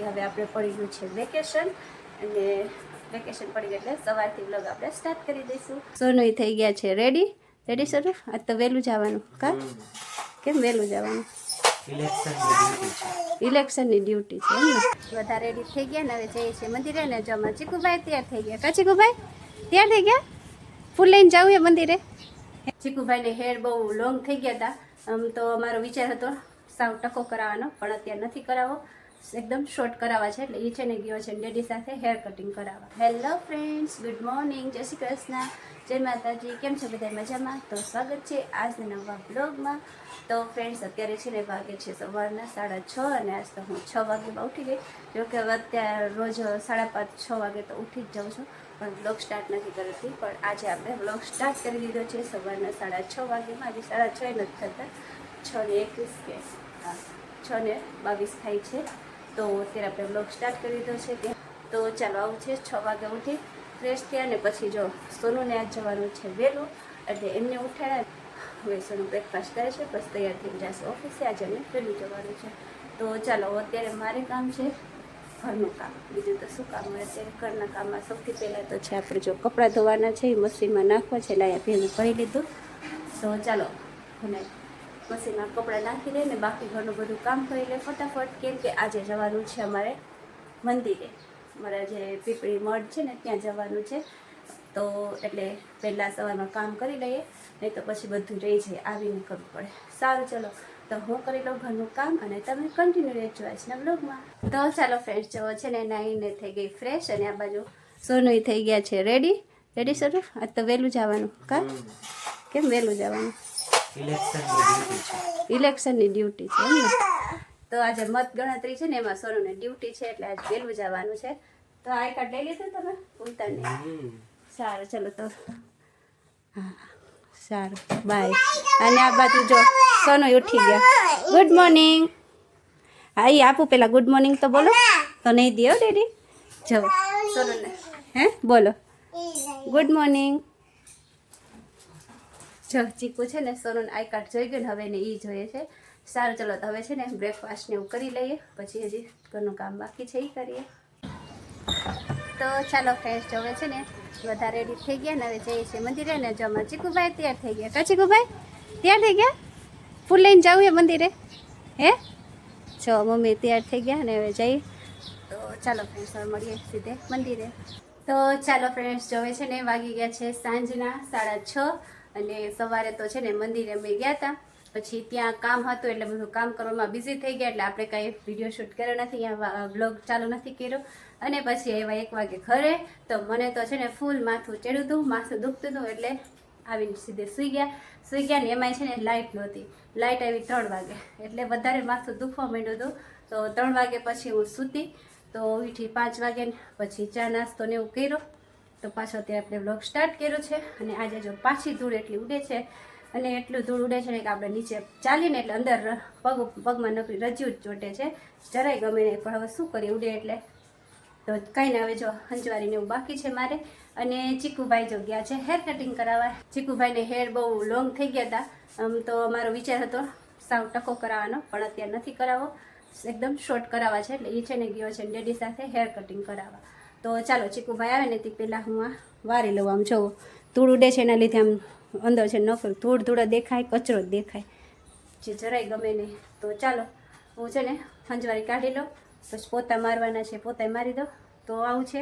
કે હવે આપણે પડી ગયું છે વેકેશન, અને વેકેશન પડી ગયું એટલે સવારથી વ્લોગ આપણે સ્ટાર્ટ કરી દઈશું. સોનું થઈ ગયા છે રેડી. રેડી સોનું? આજ તો વહેલું જવાનું. કા કેમ વહેલું જવાનું? ઇલેક્શનની ડ્યુટી છે એમ ને. બધા રેડી થઈ ગયા ને હવે જઈએ છીએ મંદિરે. ને જો અમારા ચીકુભાઈ તૈયાર થઈ ગયા. કા ચીકુભાઈ તૈયાર થઈ ગયા? ફૂલ લઈને જવું એ મંદિરે. ચીકુભાઈને હેર બહુ લોંગ થઈ ગયા હતા. આમ તો અમારો વિચાર હતો સાવ ટકો કરાવવાનો, પણ અત્યારે નથી કરાવવો, એકદમ શોર્ટ કરાવવા છે. એટલે એ છે ને ગયો છે ડેડી સાથે હેર કટિંગ કરાવવા. હેલો ફ્રેન્ડ્સ, ગુડ મોર્નિંગ, જય શ્રી કૃષ્ણ, જય માતાજી. કેમ છો બધા મજામાં? તો સ્વાગત છે આજના નવા બ્લોગમાં. તો ફ્રેન્ડ્સ અત્યારે છે ને વાગે છે સવારના 6:30 અને આજ તો હું 6 વાગ્યામાં ઉઠી ગઈ. જોકે અત્યારે રોજ 5:30 6 વાગે તો ઉઠી જ જાઉં છું, પણ બ્લોગ સ્ટાર્ટ નથી કરતી. પણ આજે આપણે બ્લોગ સ્ટાર્ટ કરી દીધો છે સવારના 6:30 વાગ્યામાં. આજે 6:30 નથી થતા, 6:21 કે હા 6:22 થાય છે. તો અત્યારે આપણે બ્લોગ સ્ટાર્ટ કરી દીધો છે. તો ચાલો આવું છે. 6 વાગે ઉઠી ફ્રેશ થયા ને પછી જો સોનુને આજ જવાનું છે વહેલું, એટલે એમને ઉઠાડ્યા. હવે સોનું બ્રેકફાસ્ટ કરે છે, બસ તૈયાર થઈ જશે ઓફિસે. આજે અમે વહેલું જવાનું છે. તો ચાલો અત્યારે મારે કામ છે ઘરનું કામ, બીજું તો શું કામ હોય અત્યારે ઘરના કામમાં. સૌથી પહેલાં તો છે આપણે જો કપડાં ધોવાના છે એ મશીનમાં નાખવા છે. એટલે અહીંયા ભેગું કરી લીધું. તો ચાલો અને મશીનમાં કપડાં નાખી દે ને બાકી ઘરનું બધું કામ કરી લે ફટાફટ. કેમ કે આજે જવાનું છે અમારે મંદિરે. અમારા જે પીપળી મઢ છે ને ત્યાં જવાનું છે. તો એટલે પહેલાં સવારમાં કામ કરી લઈએ, નહીં તો પછી બધું રહી જાય, આવીને કરવું પડે. સારું ચલો તો હું કરી લઉં ઘરનું કામ અને તમે કન્ટિન્યુ રહેજો આજના બ્લોગમાં. તો ચાલો ફ્રેન્ડ્સ, જવો છે ને નાહીને થઈ ગઈ ફ્રેશ, અને આ બાજુ સોનું થઈ ગયા છે રેડી. રેડી સોનું? આજ તો વહેલું જવાનું. કા કેમ વહેલું જવાનું? ઇલેક્શનની ડ્યુટી છે એમ ને. તો આજે મત ગણતરી છે ને એમાં સોનુને ડ્યુટી છે, એટલે આજે વહેલું જવાનું છે. તો આઈ કાર્ડ લઈ લીધું તમે? ભૂલતા નહીં. સારું ચલો તો હા સારું બાય. અને આ બાજુ જો સોનું ઉઠી ગયા. Good morning. હા એ આપું પેલા ગુડ મોર્નિંગ તો બોલો. તો નહીં દે ડેડી. જો સોનુને હે બોલો ગુડ મોર્નિંગ. જો ચીકુ છે ને સોનુને આઈ કાર્ડ જોઈ ગયું ને હવે એને એ જોઈએ છે. સારું ચલો તો હવે છે ને બ્રેકફાસ્ટ ને એવું કરી લઈએ, પછી હજી ઘરનું કામ બાકી છે એ કરીએ. તો ચાલો ફ્રેન્ડ્સ, હવે છે ને બધા રેડી થઈ ગયા ને હવે જઈએ છીએ મંદિરે. ને જો અમારા ચીકુભાઈ તૈયાર થઈ ગયા. કા ચીકુભાઈ તૈયાર થઈ ગયા? ફૂલ લઈને જવું એ મંદિરે હે? જો મમ્મી તૈયાર થઈ ગયા ને હવે જઈએ. તો ચાલો ફ્રેન્ડ્સ, હવે મળીએ સીધે મંદિરે. તો ચાલો ફ્રેન્ડ્સ, જો છે ને વાગી ગયા છે સાંજના 6:30, અને સવારે તો છે ને મંદિરે અમે ગયા હતા. પછી ત્યાં કામ હતું એટલે બધું કામ કરવામાં બિઝી થઈ ગયા, એટલે આપણે કાંઈ વિડીયો શૂટ કર્યો નથી, અહીંયા બ્લોગ ચાલુ નથી કર્યો. અને પછી આવ્યા 1 વાગે ઘરે. તો મને તો છે ને ફૂલ માથું ચડ્યું હતું, માથું દુખતું હતું, એટલે આવીને સીધે સૂઈ ગયા ને એમાંય છે ને લાઇટ નહોતી. લાઇટ આવી 3 વાગે, એટલે વધારે માથું દુખવા માંડ્યું હતું. તો 3 વાગે પછી હું સૂતી. તો ઉઠી 5 વાગે, પછી ચા નાસ્તો ને એવું કર્યો. તો પાછો અત્યારે આપણે બ્લોગ સ્ટાર્ટ કર્યો છે. અને આજે જો પાછી ધૂળ એટલી ઉડે છે, અને એટલું ધૂળ ઉડે છે ને કે આપણે નીચે ચાલીને એટલે અંદર પગમાં નકરી રજ્યું જ ચોટે છે, જરાય ગમે નહીં. પણ હવે શું કરીએ, ઉડે એટલે. તો કાંઈ ના, હવે જો હંજવારીને એવું બાકી છે મારે. અને ચીકુભાઈ જો ગયા છે હેર કટિંગ કરાવવા. ચીકુભાઈને હેર બહુ લોંગ થઈ ગયા હતા. આમ તો અમારો વિચાર હતો સાવ ટકો કરાવવાનો, પણ અત્યારે નથી કરાવવો, એકદમ શોર્ટ કરાવવા છે. એટલે એ છે ને ગયો છે ડેડી સાથે હેર કટિંગ કરાવવા. તો ચાલો ચીકુભાઈ આવે ને તે પહેલાં હું આ વારી લઉં. આમ જુઓ ધૂળ ઉડે છે એના લીધે આમ અંદર છે નકર ધૂળ દેખાય, કચરો જ દેખાય, જે જરાય ગમે નહીં. તો ચાલો હું છે ને હંજવારી કાઢી લઉં, પછી પોતા મારવાના છે, પોતા મારી દો. તો આવું છે.